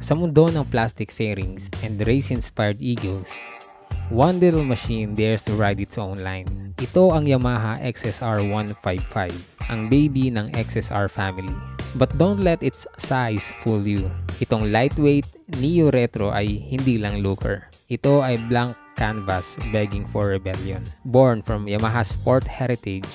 Sa mundo ng plastic fairings and race-inspired egos, one little machine dares to ride its own line. Ito ang Yamaha XSR 155, ang baby ng XSR family. But don't let its size fool you. Itong lightweight neo-retro ay hindi lang looker. Ito ay blank canvas begging for rebellion. Born from Yamaha's sport heritage,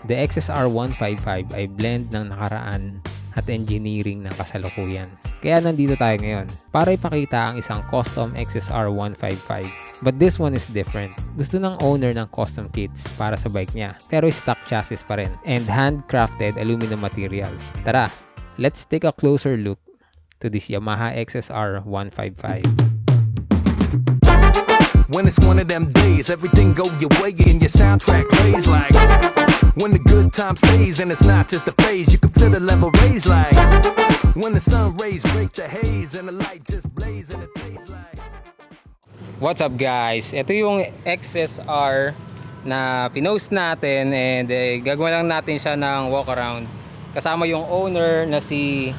the XSR 155 ay blend ng nakaraan at engineering ng kasalukuyan. Kaya nandito tayo ngayon para ipakita ang isang custom XSR 155. But this one is different. Gusto ng owner ng custom kits para sa bike niya, pero stock chassis pa rin and handcrafted aluminum materials. Tara, let's take a closer look to this Yamaha XSR 155. When it's one of them days, everything go your way and your soundtrack plays like when the good time stays and it's not just a phase, you can feel the level raise like when the sun rays break the haze and the light just blaze and it tastes like. What's up guys? Ito yung XSR na pinost natin and gagawin lang natin siya ng walk around. Kasama yung owner na si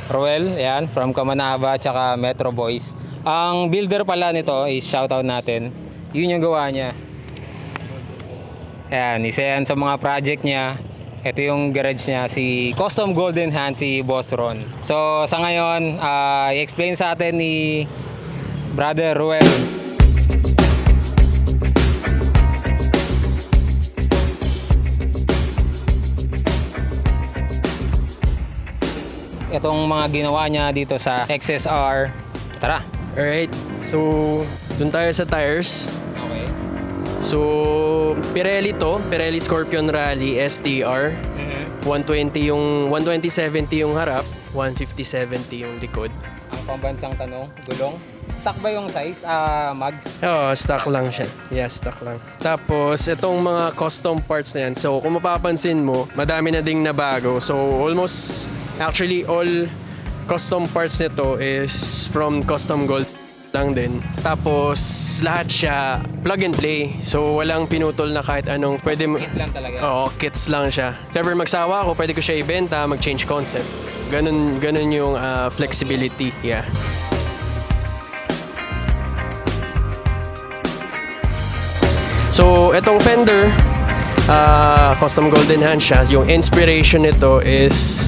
Roel, yan, from Kamanava tsaka Metro Boys. Ang builder pala nito is shoutout natin. Yun yung gawa niya. Yan, isa yan sa mga project niya. Ito yung garage niya, si Custom Golden Hand, si Boss Ron. So sa ngayon, i-explain sa atin ni Brother Ruel. Itong mga ginawa niya dito sa XSR. Tara. Alright, so dun tayo sa tires. Okay. So Pirelli to, Pirelli Scorpion Rally STR. 120 yung 120/70 yung harap, 150/70 yung likod. Ang pambansang tanong, gulong. Stock ba yung size, mags? Oo, stock lang siya. Yeah, stock lang. Tapos, itong mga custom parts na yan. So, kung mapapansin mo, madami na ding nabago. So, almost, actually, all custom parts nito is from Custom Gold lang din. Tapos, lahat siya plug and play. So, walang pinutol na kahit anong pwede mo. Kit lang talaga. Oo, kits lang siya. If ever magsawa ako, pwede ko siya ibenta, mag-change concept. Ganun yung flexibility. Yeah. So, itong fender, custom golden hand siya. Yung inspiration nito is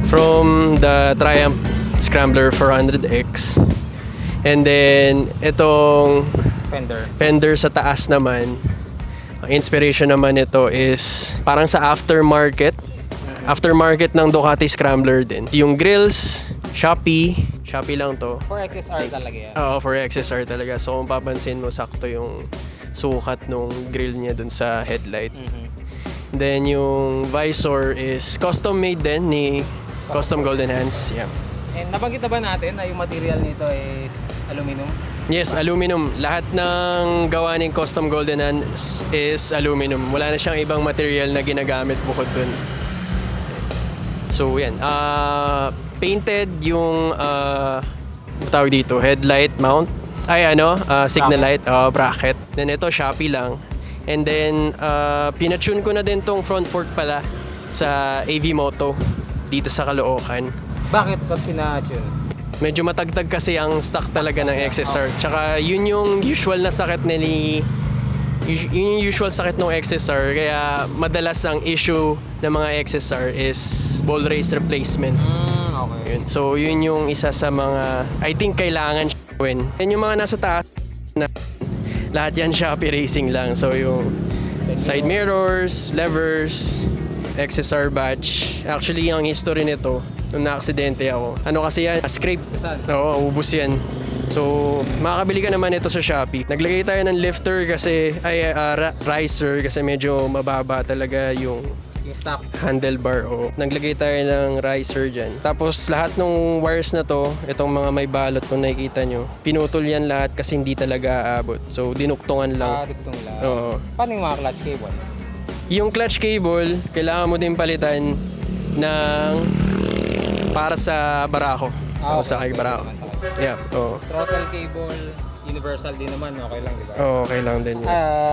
from the Triumph Scrambler 400X. And then, itong fender sa taas naman, ang inspiration naman nito is parang sa aftermarket ng Ducati Scrambler din. Yung grills, Shopee lang to. For XSR talaga yan. Oo, for XSR talaga. So kung papansin mo, sakto yung sukat nung grill niya dun sa headlight. Then yung visor is custom made din ni Custom Golden Hands. Yeah. And nabanggit na ba natin na yung material nito is aluminum? Yes, aluminum. Lahat ng gawa ng Custom Golden Hands is aluminum. Wala na siyang ibang material na ginagamit bukod dun. So yan. Painted yung tawag dito, headlight mount. Signal light, bracket. Then ito, Shopee lang. And then, pinatune ko na din tong front fork pala sa AV Moto dito sa Caloocan. Bakit ba pinatune? Medyo matagtag kasi ang stock talaga ng XSR. Tsaka yun yung usual na sakit yun yung usual sakit ng XSR. Kaya madalas ang issue ng mga XSR is ball race replacement. Okay. Yun. So yun yung isa sa mga I think kailangan gawin. Yan yung mga nasa taas na lahat yan Shopee Racing lang. So yung side mirrors, levers, XSR badge. Actually ang history nito, nung na-aksidente ako. Ano kasi yan? Scrape. Oo, ubus yan. So, makakabili ka naman ito sa Shopee. Naglagay tayo ng lifter kasi, riser kasi medyo mababa talaga yung stock handlebar. O naglagay tayo ng riser dyan. Tapos lahat ng wires na to, itong mga may balot kung nakikita nyo, pinutol yan lahat kasi hindi talaga aabot. So, dinuktungan lang. Duktong lang. Oo. Paano yung mga clutch cable? Yung clutch cable, kailangan mo din palitan ng para sa barako. O sa kay barako. Yeah, oo. Throttle cable, universal din naman, okay lang, di ba? Oo, okay lang din yun.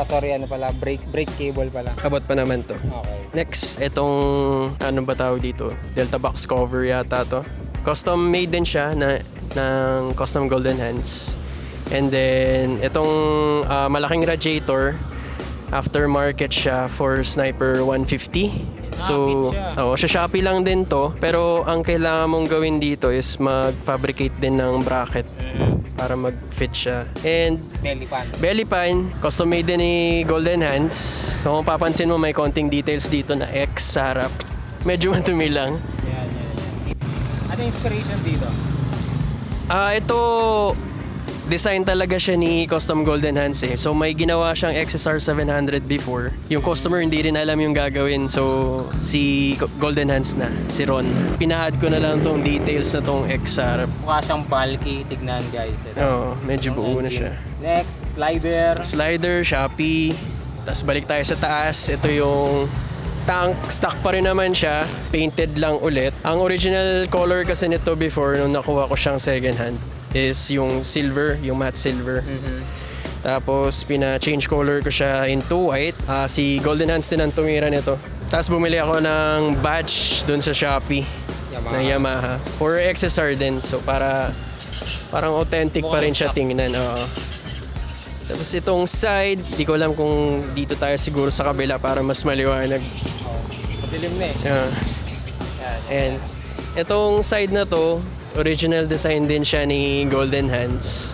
Sorry, ano pala, brake cable pala. Abot pa naman to. Okay. Next, itong, ano ba tawag dito? Delta box cover yata to. Custom made din siya na ng Custom Golden Hands. And then, itong malaking radiator, aftermarket siya for Sniper 150. So, fit siya. sa Shopee lang din to. Pero ang kailangan mong gawin dito is mag-fabricate din ng bracket para mag-fit siya. And belly pan, custom made din ni Golden Hands. So kung papansin mo, may konting details dito na X sa harap. Medyo matumi lang. Yan. Ano inspiration dito? Ito, design talaga siya ni Custom Golden Hands eh. So may ginawa siyang XSR 700 before. Yung customer hindi rin alam yung gagawin. So si Golden Hands na, si Ron. Pina-add ko na lang tong details na tong X sa harap. Mukha siyang bulky. Tignan guys. Oo, medyo buo na siya. Next, slider. Shopee. Tapos balik tayo sa taas. Ito yung tank. Stock pa rin naman siya. Painted lang ulit. Ang original color kasi nito before nung nakuha ko siyang second hand is yung silver, yung matte silver. Tapos pina-change color ko siya into white. Si Golden Hands din ang tumira nito. Tapos bumili ako ng badge dun sa Shopee ng Yamaha. For XSR din. So parang authentic pa rin siya tingnan. Oo. Tapos itong side, di ko alam kung dito tayo siguro sa kabila para mas maliwanag. Madilim na eh. And itong side na to, original design din siya ni Golden Hands.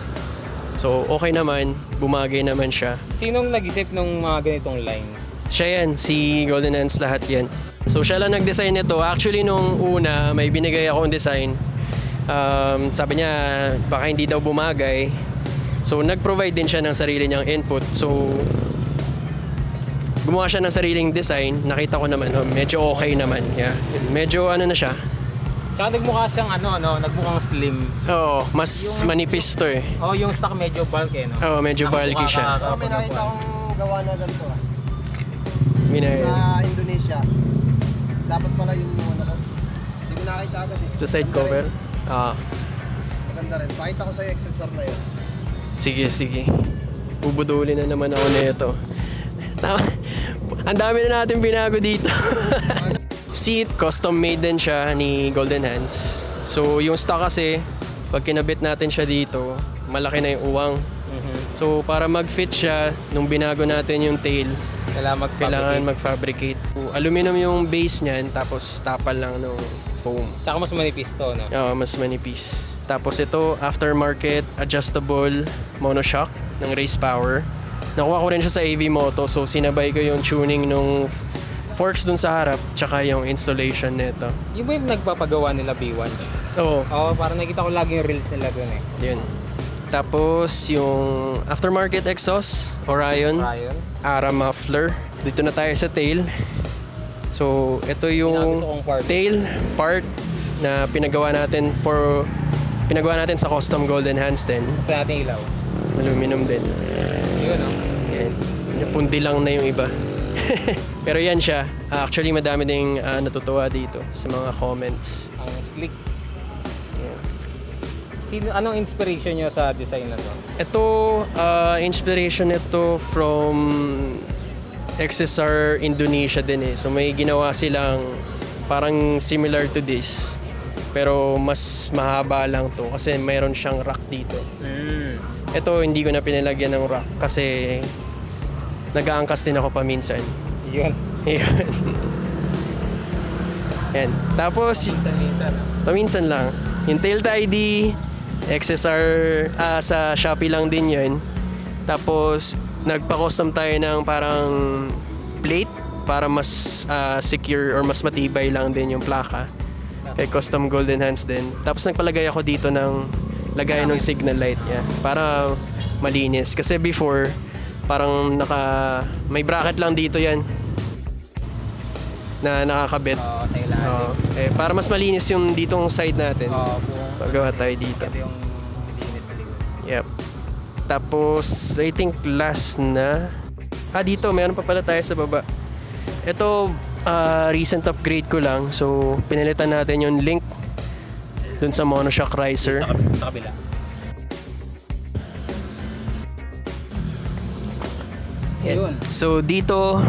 So okay naman, bumagay naman siya. Sinong nag-isip ng mga ganitong lines? Siya yan, si Golden Hands, lahat yan. So siya lang nag-design nito. Actually nung una, may binigay akong design. Sabi niya, baka hindi daw bumagay. So nag-provide din siya ng sarili niyang input. So gumawa siya ng sariling design. Nakita ko naman, medyo okay naman. Yeah. Medyo ano na siya. Tsaka nagmukha siyang nagmukhang slim. Oo, mas manipis to eh. Oh, yung stock medyo bulky, no? Oo, medyo bulky siya. May nakita akong gawa na ganito Minay. sa Indonesia. Dapat pala yung ano ko. Hindi ko nakita agad eh. The side cover? Maganda rin. Pakita ko sa iyo XSR na yun. Sige. Bubudulin na naman ako nito. Ang dami na natin binago dito. Seat, custom made din siya ni Golden Hands. So yung stock kasi, pag kinabit natin siya dito, malaki na yung uwang. So para mag-fit siya, nung binago natin yung tail, kailangan mag-fabricate. Aluminum yung base niyan, tapos tapal lang ng foam. Tsaka mas manipis to, no? Oo, mas manipis. Tapos ito, aftermarket, adjustable monoshock ng Race Power. Nakuha ko rin siya sa AV Moto, so sinabay ko yung tuning nung forks dun sa harap, tsaka yung installation nito. Yung ba yung nagpapagawa nila B1? Oo, Oo, parang nakita ko lagi yung reels nila dun eh. yun. Tapos yung aftermarket exhaust, Orion, Ara muffler. Dito na tayo sa tail. So, ito yung Pinakagusto kong part. tail part na pinagawa natin sa Custom Golden Hands din. Sa ating ilaw. Aluminum din. Yun, no? Yan. Pundi lang na yung iba. Pero yan siya. Actually, madami ding natutuwa dito sa mga comments. Ang slick. Yeah. Anong inspiration nyo sa design na to? Ito, inspiration nito from XSR Indonesia din eh. So may ginawa silang parang similar to this. Pero mas mahaba lang to kasi mayroon siyang rack dito. Ito, hindi ko na pinalagyan ng rack kasi nag-aangkas din ako paminsan. Yun. Yan. Tapos, Minsan. paminsan lang. Yung tail tidy, XSR, sa Shopee lang din yun. Tapos, nagpa-custom tayo ng parang plate para mas secure or mas matibay lang din yung plaka. Kay Custom Golden Hands din. Tapos nagpalagay ako dito ng lagay ng signal light niya para malinis. Kasi before, parang may bracket lang dito yan na nakakabit. Oo, sa ilalim. Para mas malinis yung ditong side natin. Oo, Pagawa tayo dito. ito yung malinis na likod. Yep. Tapos, I think last na. Dito, meron pa pala tayo sa baba. Ito, recent upgrade ko lang. So, pinalitan natin yung link dun sa monoshock riser. Sa kabila. Yun. So, dito,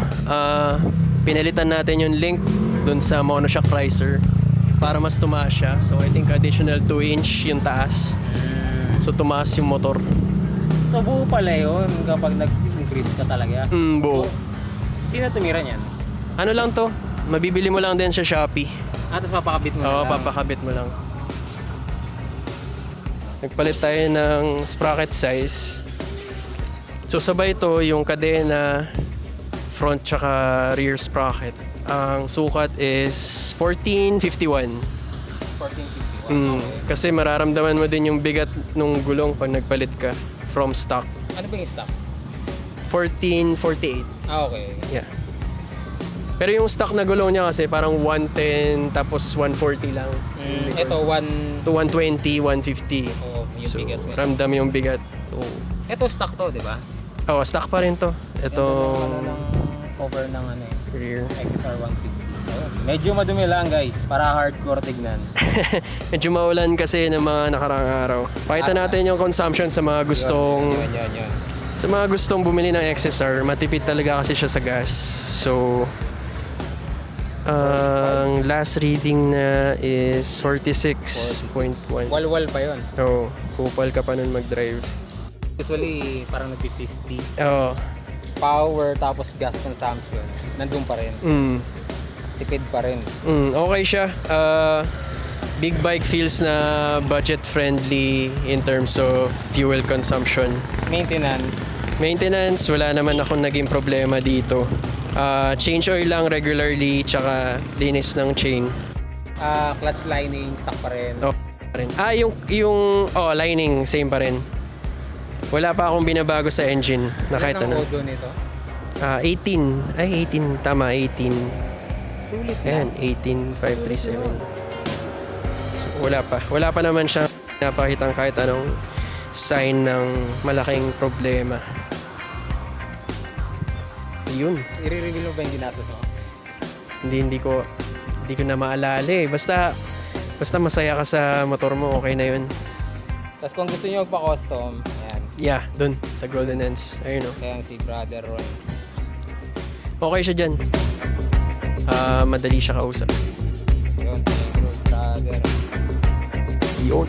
pinalitan natin yung link dun sa monoshock riser. para mas tumaas siya. So I think additional 2 inch yung taas. So tumaas yung motor. So buo pala yun kapag nag-increase ka talaga. Buo. Sino tumira niyan? Ano lang to? Mabibili mo lang din sa Shopee. Tapos papakabit mo Oo, na lang. papakabit mo lang. Nagpalit tayo ng sprocket size. So sabay ito yung kadena, front tsaka rear sprocket. Ang sukat is 1451. 1451. Kasi mararamdaman mo din yung bigat nung gulong pag nagpalit ka from stock. Ano ba yung stock? 1448. Okay. Yeah. Pero yung stock na gulong niya kasi parang 110 tapos 140 lang. Ito, To 120, 150. Oh, yung So, bigat niya. ramdam yung bigat. So, Ito stock to, di ba? stock pa rin to. Ito, Ano ng cover ng ano eh. rear. XSR 150. Ayun. Medyo madumi lang guys, para hardcore tignan. Medyo maulan kasi ng mga nakaraang araw. Pakita natin yung consumption sa mga gustong Yun. sa mga gustong bumili ng XSR. Matipid talaga kasi siya sa gas. So, ang last reading na is 46.1. Walwal pa yun. Oo, kupal ka pa nun mag-drive. Usually, parang nagpi-50. Oo. Power tapos gas consumption, nandun pa rin. Tipid pa rin. Okay siya. Big bike feels na budget friendly in terms of fuel consumption. Maintenance, wala naman akong naging problema dito. Change oil lang regularly, tsaka linis ng chain. Clutch lining, stock pa rin. Pa rin. Yung lining, same pa rin. Wala pa akong binabago sa engine na kahit Ilan ang ano. odo nito? 18. Ay, 18. Tama, 18. Sulit na. Ayan, 18537. So, wala pa naman siya napakitang kahit anong sign ng malaking problema. Yun. I-reveal mo ba yung ginastos mo? Hindi ko na maalala eh. Basta masaya ka sa motor mo, okay na yun. Tapos kung gusto nyo magpa-custom, ayan. Yeah, dun sa Golden Ends. Ayun o. Kaya si Brother Ron. Okay siya dyan. Madali siya kausap. Yun, thank you, Brother. Yun.